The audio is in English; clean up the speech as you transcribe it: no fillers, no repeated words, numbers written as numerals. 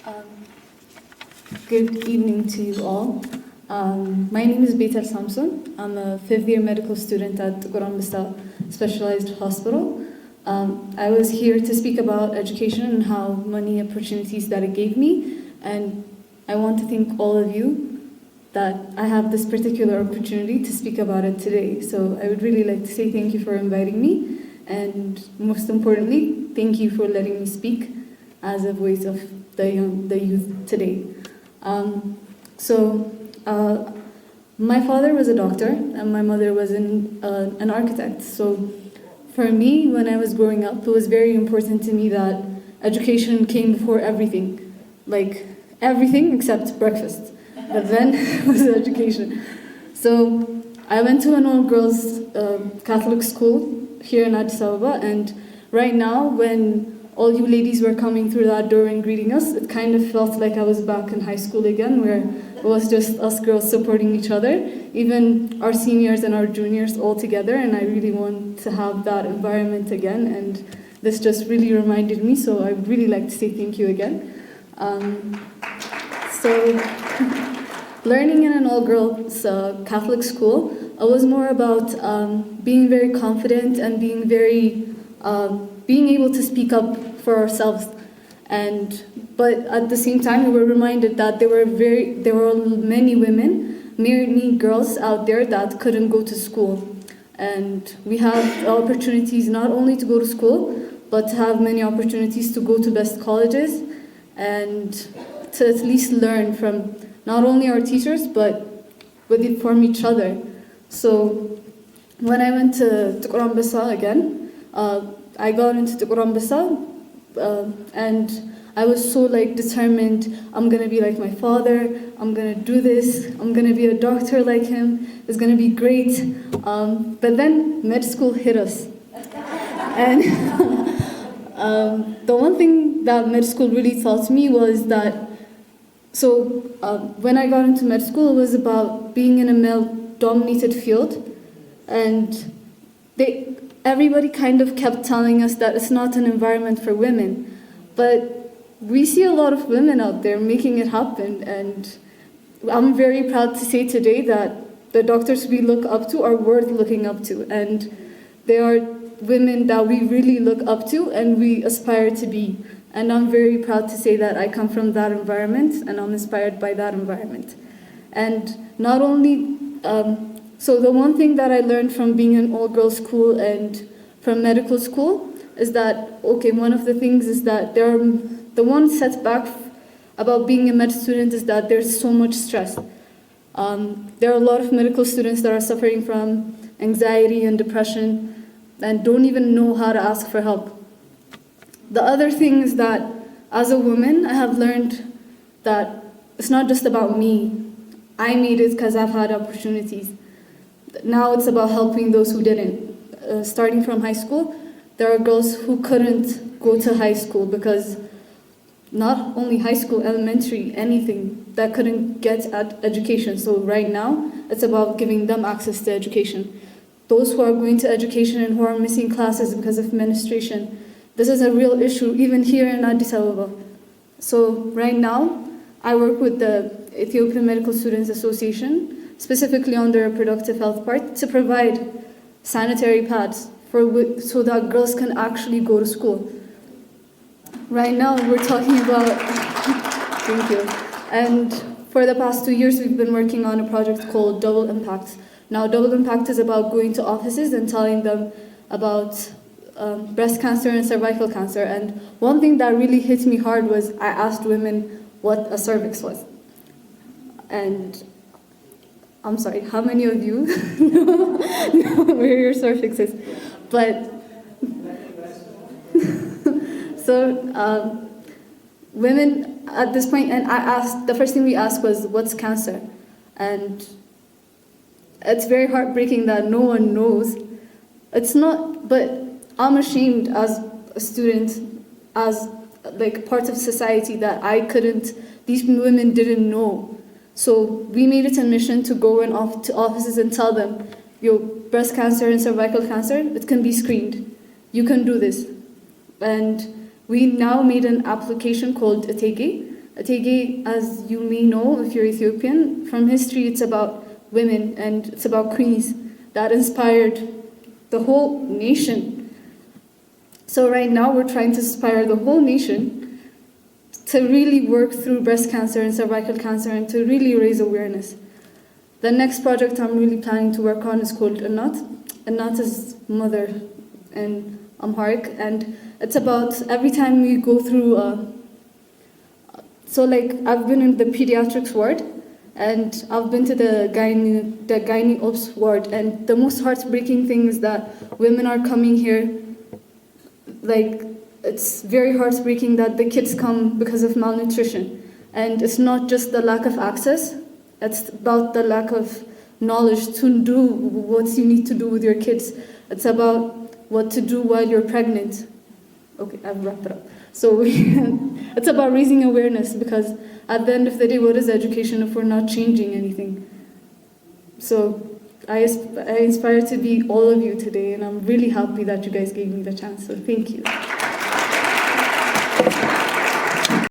Um, Good evening to you all. My name is Bethel Samson. I'm a fifth-year medical student at Bethel Specialized Hospital. I was here to speak about education and how many opportunities that it gave me, and I want to thank all of you that I have this particular opportunity to speak about it today. So I would really like to say thank you for inviting me, and most importantly, thank you for letting me speak as a voice of the youth today. My father was a doctor and my mother was an architect. So for me, when I was growing up, it was very important to me that education came before everything, like everything except breakfast. But then it was education. So I went to an all-girls Catholic school here in Addis Ababa, and right now, when all you ladies were coming through that door and greeting us, it kind of felt like I was back in high school again, where it was just us girls supporting each other, even our seniors and our juniors all together, and I really want to have that environment again, and this just really reminded me, so I would really like to say thank you again. Learning in an all-girls Catholic school, it was more about being very confident and being able to speak up for ourselves, but at the same time we were reminded that there were many women, many girls out there that couldn't go to school, and we have opportunities not only to go to school but to have many opportunities to go to best colleges and to at least learn from not only our teachers but from each other. So when I went to Bethel again, I got into Bethel, and I was so determined. I'm gonna be like my father. I'm gonna do this. I'm gonna be a doctor like him. It's gonna be great. But then med school hit us, and the one thing that med school really taught me was that. So when I got into med school, it was about being in a male-dominated field, and everybody kind of kept telling us that it's not an environment for women, but we see a lot of women out there making it happen, and I'm very proud to say today that the doctors we look up to are worth looking up to, and they are women that we really look up to and we aspire to be, and I'm very proud to say that I come from that environment and I'm inspired by that environment. And not only so the one thing that I learned from being in all-girls school and from medical school is that, one of the things is that the one setback about being a med student is that there's so much stress. There are a lot of medical students that are suffering from anxiety and depression and don't even know how to ask for help. The other thing is that as a woman, I have learned that it's not just about me. I made it because I've had opportunities. Now it's about helping those who didn't. Starting from high school, there are girls who couldn't go to high school because not only high school, elementary, anything, that couldn't get education. So right now, it's about giving them access to education. Those who are going to education and who are missing classes because of menstruation, this is a real issue, even here in Addis Ababa. So right now, I work with the Ethiopian Medical Students Association, specifically on the reproductive health part, to provide sanitary pads so that girls can actually go to school. Right now, we're talking about, thank you. And for the past 2 years, we've been working on a project called Double Impact. Now, Double Impact is about going to offices and telling them about breast cancer and cervical cancer. And one thing that really hit me hard was I asked women what a cervix was. And I'm sorry, how many of you know where your cervix is? But, so women at this point, and the first thing we asked was, what's cancer? And it's very heartbreaking that no one knows. It's not, but I'm ashamed as a student, as part of society that these women didn't know. So we made it a mission to go to offices and tell them, breast cancer and cervical cancer, it can be screened. You can do this. And we now made an application called Ategi. Atege, as you may know if you're Ethiopian, from history it's about women and it's about queens that inspired the whole nation. So right now we're trying to inspire the whole nation to really work through breast cancer and cervical cancer and to really raise awareness. The next project I'm really planning to work on is called Annat. Annat is mother in Amharic, and it's about every time we go through, so like I've been in the pediatrics ward, and I've been to the gynae ops ward, and the most heartbreaking thing is that women are coming here, like it's very heartbreaking that the kids come because of malnutrition. And it's not just the lack of access, it's about the lack of knowledge to do what you need to do with your kids. It's about what to do while you're pregnant. Okay, I've wrapped it up. So it's about raising awareness, because at the end of the day, what is education if we're not changing anything? So I aspire to be all of you today, and I'm really happy that you guys gave me the chance. So thank you.